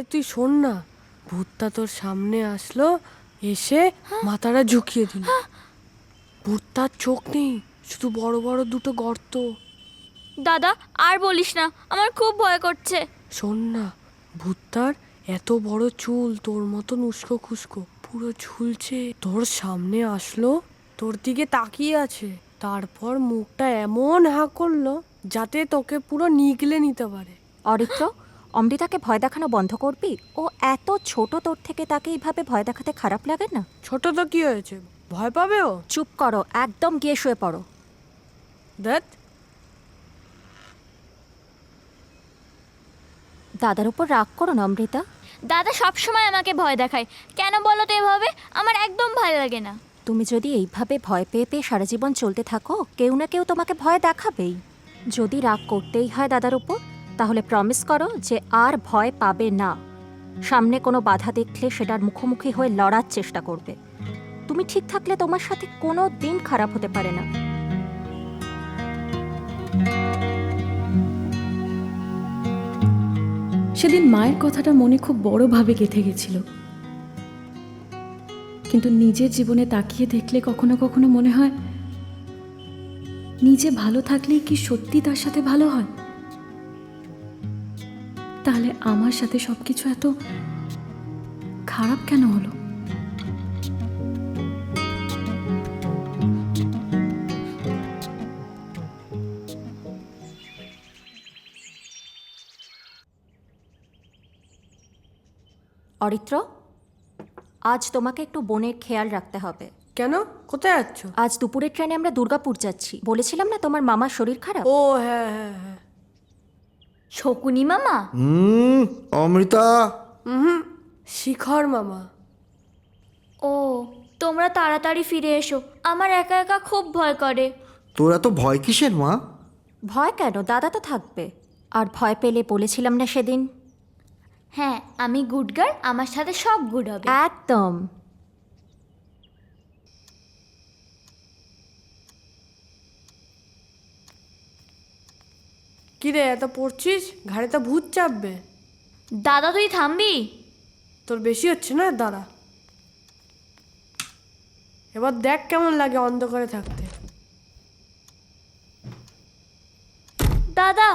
আরে তুই শোন না, ভূতটা তোর সামনে আসলো, এসে মাথাটা ঝুঁকিয়ে দিল। ভূতটার চোখ নেই, শুধু বড় বড় দুটো গর্ত। দাদা আর বলিস না, আমার খুব ভয় করছে। শোন না, ভূতটার এত বড় চুল, তোর মতন উস্কো খুস্কো, পুরো ঝুলছে। তোর সামনে আসলো, তোর দিকে তাকিয়ে আছে, তারপর মুখটা এমন হাঁ করলো যাতে তোকে পুরো নিগলে নিতে পারে। অরিত্র, অমৃতাকে ভয় দেখানো বন্ধ করবি? ও এত ছোট, তোর থেকে তাকে এইভাবে ভয় দেখাতে খারাপ লাগে না? ছোট তো কি হয়েছে, ভয় পাবে ও? চুপ করো, একদম গিয়ে শুয়ে পড়ো। দেখ, দাদার উপর রাগ করো না অমৃতা। দাদা সব সময় আমাকে ভয় দেখায়, কেন বলো তো এভাবে? আমার একদম ভালো লাগে না। তুমি যদি এইভাবে ভয় পেয়ে পেয়ে সারা জীবন চলতে থাকো, কেউ না কেউ তোমাকে ভয় দেখাবেই। যদি রাগ করতেই হয় দাদার উপর, তাহলে প্রমিস করো যে আর ভয় পাবে না। সামনে কোনো বাধা দেখলে সেটার মুখোমুখি হয়ে লড়ার চেষ্টা করবে। তুমি ঠিক থাকলে তোমার সাথে কোনো দিন খারাপ হতে পারে না। সেদিন মায়ের কথাটা মনে খুব বড়ভাবে গেঁথে গেছিল, কিন্তু নিজের জীবনে তাকিয়ে দেখলে কখনো কখনো মনে হয় নিজে ভালো থাকলেই কি সত্যি তার সাথে ভালো হয়? তাহলে আমার সাথে সবকিছু এত খারাপ কেন হলো? অরিত্র, আজ তোমাকে একটু বোনের খেয়াল রাখতে হবে। কেন? কোথায় যাচ্ছ? আজ দুপুরের ট্রেনে আমরা দুর্গাপুর যাচ্ছি। বলেছিলাম না তোমার মামার শরীর খারাপ? ও হ্যাঁ হ্যাঁ হ্যাঁ। শকুনি মামা? অমৃতা। শিখর মামা। ও, তোমরা তাড়াতাড়ি ফিরে এসো, আমার একা একা খুব ভয় করে। তোর এত ভয় কিসের মা? ভয় কেন, দাদা তো থাকবে। আর ভয় পেলে বলেছিলাম না সেদিন? হ্যাঁ, আমি গুড গার্ল, আমার সাথে সব গুড হবে। একদম। কিরে এত পড়ছিস, ঘাড়ে তো ভূত চাপবে। দাদা তুই থামবি? তোর বেশি হচ্ছে না, দাঁড়া। এবার দেখ কেমন লাগে অন্ধকারে থাকতে। দাদা,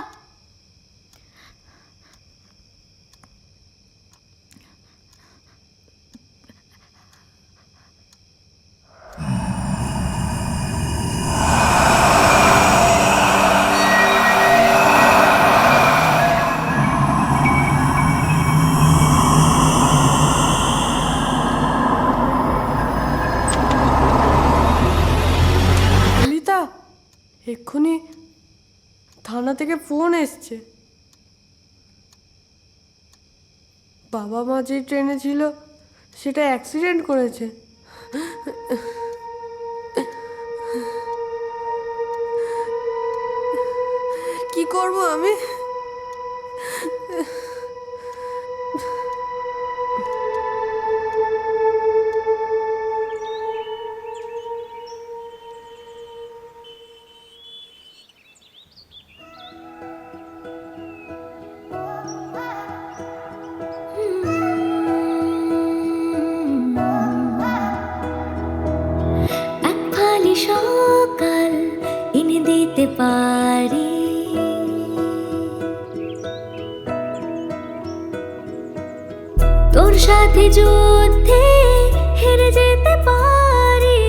ললিতা, এক্ষুনি থানা থেকে ফোন এসছে। বাবা মা যে ট্রেনে ছিল সেটা অ্যাক্সিডেন্ট করেছে। কি করব আমি? এক ফালি সকাল এনে দিতে পারি, তোর সাথে যুদ্ধে হেরে যেতে পারি।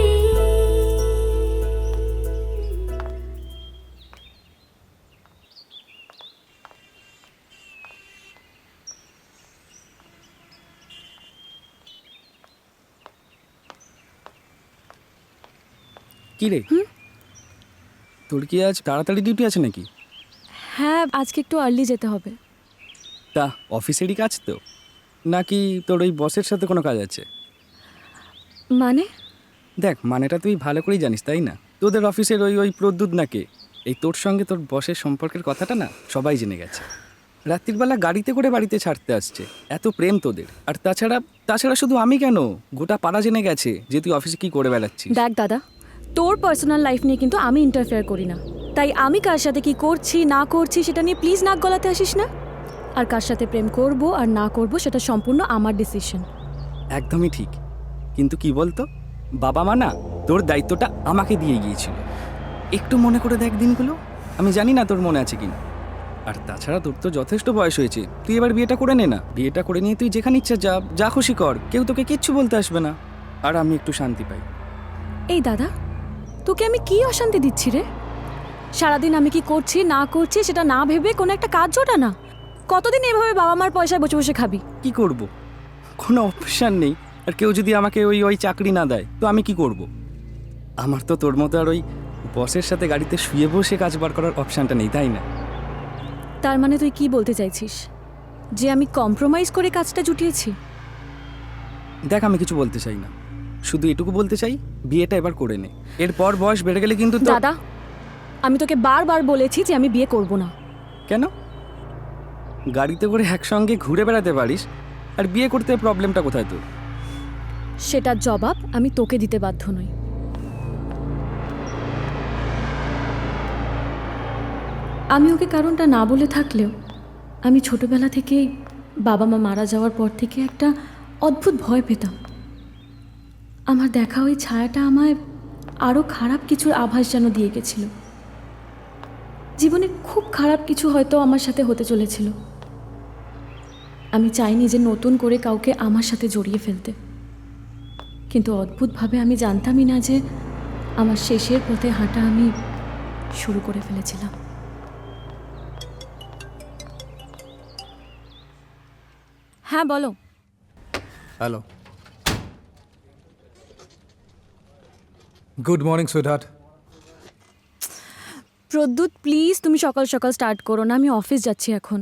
কি রে, তোর কি আজ তাড়াতাড়ি ডিউটি আছে নাকি? হ্যাঁ, আজকে একটু আর্লি যেতে হবে। তা অফিসেরই কাজ তো, নাকি তোর ওই বসের সাথে কোনো কাজ আছে? মানে? দেখ, মানেটা তুই ভালো করেই জানিস তাই না? তোদের অফিসের ওই ওই প্রদ্যুৎ নাকে এই তোর সঙ্গে তোর বসের সম্পর্কের কথাটা না সবাই জেনে গেছে। রাত্রির বেলা গাড়িতে করে বাড়িতে ছাড়তে আসছে, এত প্রেম তোদের। আর তাছাড়া শুধু আমি কেন, গোটা পাড়া জেনে গেছে যে তুই অফিসে কি করে বেড়াচ্ছিস। দেখ দাদা, তোর পার্সোনাল লাইফ নিয়ে কিন্তু আমি ইন্টারফেয়ার করি না, তাই আমি কার সাথে কি করছি না করছি সেটা নিয়ে প্লিজ নাক গলাতে আসিস না। আর কার সাথে প্রেম করব আর না করব সেটা সম্পূর্ণ আমার ডিসিশন। একদমই ঠিক, কিন্তু কি বলতো, বাবা মা না তোর দায়িত্বটা আমাকে দিয়ে গিয়েছিল। একটু মনে করে দেখ দিনগুলো, আমি জানি না তোর মনে আছে কিনা। আর তাছাড়া তোর তো যথেষ্ট বয়স হয়েছে, তুই এবার বিয়েটা করে নে না। বিয়েটা করে নিয়ে তুই যেখানে ইচ্ছা যা যা খুশি কর, কেউ তোকে কিচ্ছু বলতে আসবে না, আর আমি একটু শান্তি পাই। এই দাদা, তোকে আমি কি অশান্তি দিচ্ছি রে? সারাদিন আমি কি করছি না করছি সেটা না ভেবে কোনো একটা কাজ জোটা না। কতদিন এভাবে বাবা মার পয়সায় বসে বসে খাবি? কি করব, কোনো অপশান নেই। আর কেউ যদি আমাকে ওই ওই চাকরি না দেয় তো আমি কি করব? আমার তো তোর মতো আর ওই বসের সাথে গাড়িতে শুয়ে বসে কাজ বার করার অপশানটা নেই, তাই না? তার মানে তুই কি বলতে চাইছিস, যে আমি কম্প্রোমাইজ করে কাজটা জুটিয়েছি? দেখ, আমি কিছু বলতে চাই না, শুধু এটুকু বলতে চাই বিয়েটা এবার করে নে। এরপর বয়স বেড়ে গেলে কিন্তু দাদা, আমি তোকে বারবার বলেছি যে আমি বিয়ে করব না। কেন? গাড়িতে করে একসঙ্গে ঘুরে বেড়াতে পারিস, আর বিয়ে করতে প্রবলেমটা কোথায় তোর? সেটার জবাব আমি তোকে দিতে বাধ্য নই। আমি ওকে কারণটা না বলে থাকলেও আমি ছোটবেলা থেকেই বাবা মা মারা যাওয়ার পর থেকে একটা অদ্ভুত ভয় পেতাম। আমার দেখা ওই ছায়াটা আমায় আরও খারাপ কিছুর আভাস যেন দিয়ে গেছিল। জীবনে খুব খারাপ কিছু হয়তো আমার সাথে হতে চলেছিল। আমি চাইনি যে নতুন করে কাউকে আমার সাথে জড়িয়ে ফেলতে, কিন্তু অদ্ভুতভাবে আমি জানতামই না যে আমার শেষের পথে হাঁটা আমি শুরু করে ফেলেছিলাম। হ্যাঁ বলো। Hello, good morning sweetheart. Pradyut please তুমি সকাল সকাল স্টার্ট করো না, আমি অফিস যাচ্ছি এখন।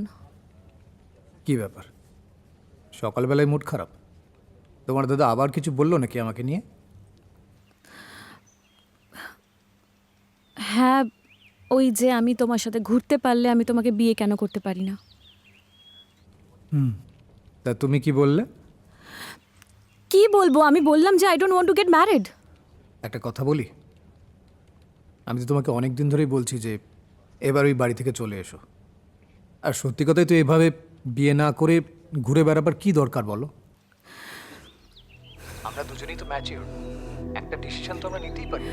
কি ব্যাপার, সকালবেলায় মুড খারাপ? তোমার দাদা আবার কিছু বললো নাকি আমাকে নিয়ে? হ্যাঁ, ওই যে আমি তোমার সাথে ঘুরতে পারলে আমি তোমাকে বিয়ে কেন করতে পারি না। তা তুমি কি বললে? কি বলবো, আমি বললাম যে I don't want to get married. একটা কথা বলি, আমি তো তোমাকে অনেক দিন ধরেই বলছি যে এবার ওই বাড়ি থেকে চলে এসো। আর সত্যি কথাই তো এভাবে বিয়ে না করে ঘুরে বেড়াবার কি দরকার বলো? আমরা দুজনেই তো ম্যাচিওর, একটা ডিসিশন তো আমরা নিতেই পারি।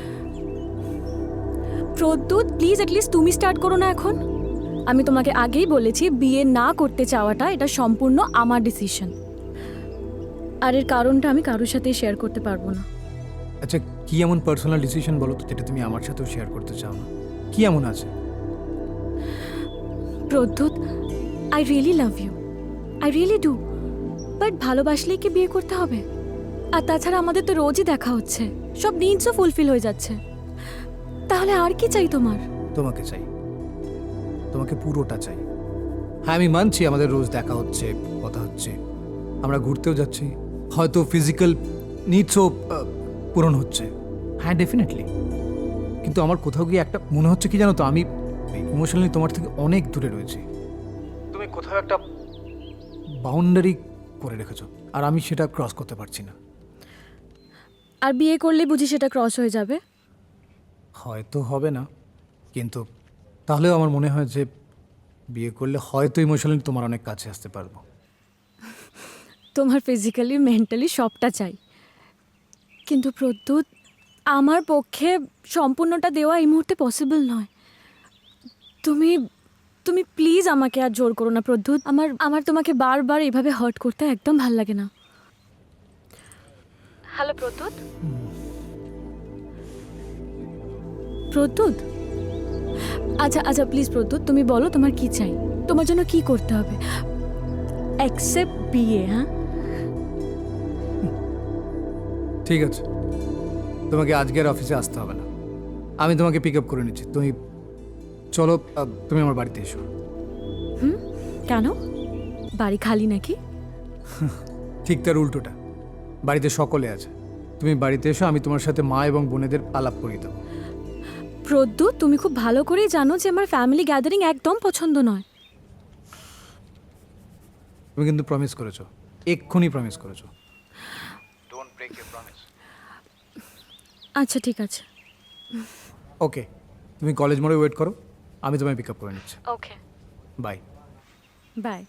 প্রদ্যুৎ প্লিজ অ্যাটলিস্ট তুমি স্টার্ট করো না এখন। আমি তোমাকে আগেই বলেছি বিয়ে না করতে চাওয়াটা এটা সম্পূর্ণ আমার ডিসিশন, আর এর কারণটা আমি কারোর সাথেই শেয়ার করতে পারবো না। আচ্ছা, কি এমন পার্সোনাল ডিসিশন বলো তো যেটা তুমি আমার সাথেও শেয়ার করতে চাও না? কি এমন আছে? Pradyut, I really love you, I really do, but ভালোবাসলেই কি বিয়ে করতে হবে? আর তাছাড়া আমাদের তো রোজই দেখা হচ্ছে, সব নিডসও ফুলফিল হয়ে যাচ্ছে, তাহলে আর কি চাই তোমার? তোমাকে চাই, তোমাকে পুরোটা চাই। হ্যাঁ, আমি মানছি আমাদের রোজ দেখা হচ্ছে, কথা হচ্ছে, আমরা ঘুরতেও যাচ্ছি, হয়তো ফিজিক্যাল নিডসও পূরণ হচ্ছে। হ্যাঁ ডেফিনেটলি, কিন্তু আমার কোথাও গিয়ে একটা মনে হচ্ছে কি জানো তো, আমি ইমোশনালি তোমার থেকে অনেক দূরে রয়েছি। তুমি কোথাও একটা বাউন্ডারি করে রেখেছো, আর আমি সেটা ক্রস করতে পারছি না। আর বিয়ে করলে বুঝি সেটা ক্রস হয়ে যাবে? হয়তো হবে না, কিন্তু তাহলেও আমার মনে হয় যে বিয়ে করলে হয়তো ইমোশনালি তোমার অনেক কাছে আসতে পারবো। তোমার ফিজিক্যালি মেন্টালি সবটা চাই, কিন্তু প্রদ্যুৎ আমার পক্ষে সম্পূর্ণটা দেওয়া এই মুহূর্তে পসিবল নয়। তুমি তুমি প্লিজ আমাকে আর জোর করো না প্রদ্যুৎ। আমার তোমাকে বারবার এভাবে হার্ট করতে একদম ভাল লাগে না। হ্যালো প্রদ্যুৎ। প্রদ্যুৎ, আচ্ছা আচ্ছা প্লিজ প্রদ্যুৎ তুমি বলো তোমার কি চাই, তোমার জন্য কি করতে হবে? অ্যাকসেপ্ট বিয়ে। হ্যাঁ ঠিক আছে, তোমাকে আজকের অফিসে আসতে হবে না, আমি তোমাকে পিক আপ করে নিচ্ছি। তুমি চলো, তুমি আমার বাড়িতে এসো। কেন, বাড়ি খালি নাকি? ঠিক তার উল্টোটা, বাড়িতে সকলে আছে। তুমি বাড়িতে এসো, আমি তোমার সাথে মা এবং বোনেদের আলাপ করিয়ে দেবো। প্রদ্যুৎ তুমি খুব ভালো করেই জানো যে আমার ফ্যামিলি গ্যাদারিং একদম পছন্দ নয়। তুমি কিন্তু প্রমিস করেছো, এক্ষুনি প্রমিস করেছো। Don't break your promise. আচ্ছা ঠিক আছে। ওকে, তুমি কলেজ মোড়ে ওয়েট করো, আমি তোমায় পিক আপ করে নিচ্ছি। ওকে, বাই। বাই।